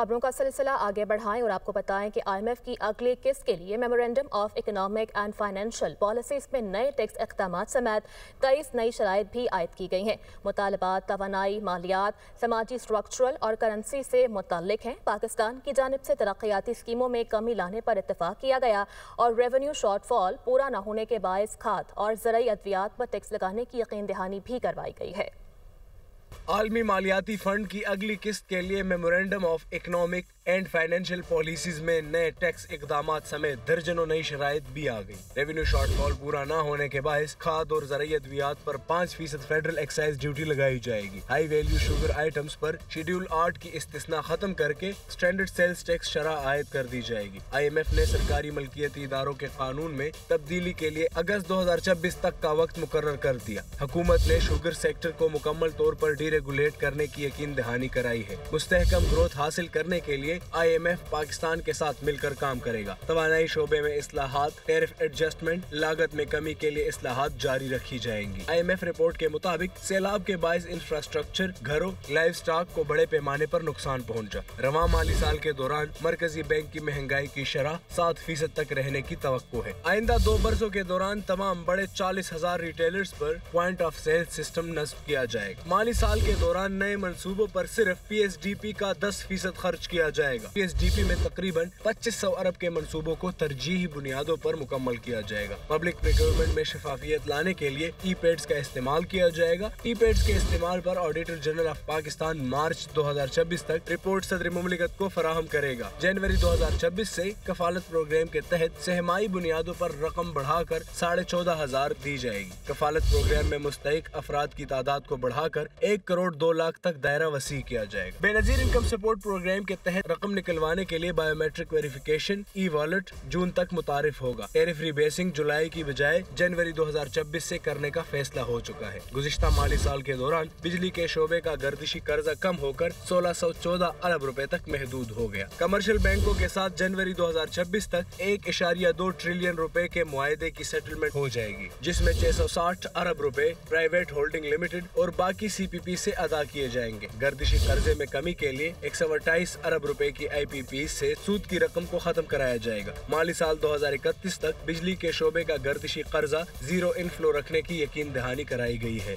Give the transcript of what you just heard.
खबरों का सिलसिला आगे बढ़ाएं और आपको बताएं कि IMF की अगली किस्त के लिए memorandum of economic and financial policies में नए टैक्स इक़दामात समेत 23 नई शराइत भी आयद की गई हैं। मुतालबात तवानाई, मालियात, समाजी स्ट्रक्चरल और करेंसी से मुतल्लिक हैं। पाकिस्तान की जानिब से तरक्याती स्कीमों में कमी लाने पर इत्तफाक किया गया और रेवेन्यू शॉर्टफॉल पूरा न होने के बायस खाद और ज़रई अद्वियात पर टैक्स लगाने की यकीन दहानी भी करवाई गई है। आलमी मालियाती फंड की अगली किस्त के लिए memorandum of economic and financial policies में नए टैक्स इक़दामात समेत दर्जनों नई शराइत भी आ गई। रेवेन्यू शॉर्टफॉल पूरा न होने के बायस खाद और ज़रई अद्वियात पर 5% फेडरल एक्साइज ड्यूटी लगाई जाएगी। हाई वैल्यू शुगर आइटम्स पर शेड्यूल 8 की इस्तिस्ना खत्म करके स्टैंडर्ड सेल्स टैक्स शरह आयद कर दी जाएगी। IMF ने सरकारी मलकियती इदारों के कानून में तब्दीली के लिए अगस्त 2026 तक का वक्त मुकर्रर कर दिया। हुकूमत ने शुगर सेक्टर को मुकम्मल तौर पर डीरेगुलेट करने की यकीन दहानी कराई है। मुस्तहकम ग्रोथ हासिल करने के लिए IMF पाकिस्तान के साथ मिलकर काम करेगा। तवानाई शोबे में इस्लाहात, टैरिफ एडजस्टमेंट, लागत में कमी के लिए इस्लाहात जारी रखी जाएंगी। IMF रिपोर्ट के मुताबिक सैलाब के बायस इंफ्रास्ट्रक्चर, घरों, लाइव स्टॉक को बड़े पैमाने पर नुकसान पहुंचा। रवां माली साल के दौरान मरकजी बैंक की महंगाई की शरह 7% तक रहने की तवक्को है। आइंदा 2 बरसों के दौरान तमाम बड़े 40,000 रिटेलर्स पर पॉइंट ऑफ सेल सिस्टम नस्ब किया जाएगा। माली साल के दौरान नए मंसूबों पर सिर्फ PSDP का 10% खर्च किया जाएगा। PSDP में तकरीबन 2500 अरब के मंसूबों को तरजीही बुनियादों पर मुकम्मल किया जाएगा। पब्लिक प्रोक्योरमेंट में शफाफियत लाने के लिए ई-पेड्स का इस्तेमाल किया जाएगा। ई-पेड्स के इस्तेमाल पर ऑडिटर जनरल ऑफ पाकिस्तान मार्च 2026 तक रिपोर्ट सदर मुमलिकत को फराहम करेगा। जनवरी 2026 से कफालत प्रोग्राम के तहत सहमाई बुनियादों पर रकम बढ़ाकर 14,500 दी जाएगी। कफालत प्रोग्राम में मुस्तहिक अफराद की तादाद को बढ़ाकर 1 करोड़ 2 लाख तक दायरा वसी किया जाएगा। बेनजीर इनकम सपोर्ट प्रोग्राम के तहत रकम निकलवाने के लिए बायोमेट्रिक वेरिफिकेशन ई-वॉलेट जून तक मुतारिफ होगा। टैरिफ रीबेसिंग जुलाई की बजाय जनवरी 2026 से करने का फैसला हो चुका है। गुज़िश्ता माली साल के दौरान बिजली के शोबे का गर्दिशी कर्जा कम होकर 1614 अरब रुपए तक महदूद हो गया। कमर्शियल बैंकों के साथ जनवरी 2026 तक 1.2 ट्रिलियन रुपए के मुआहदे की सेटलमेंट हो जाएगी, जिसमें 660 अरब रुपए प्राइवेट होल्डिंग लिमिटेड और बाकी CPP से अदा किए जाएंगे। गर्दिशी कर्जे में कमी के लिए 128 अरब रुपए की IPP से सूद की रकम को खत्म कराया जाएगा। माली साल 2031 तक बिजली के शोबे का गर्दिशी कर्जा जीरो इनफ्लो रखने की यकीन दहानी कराई गई है।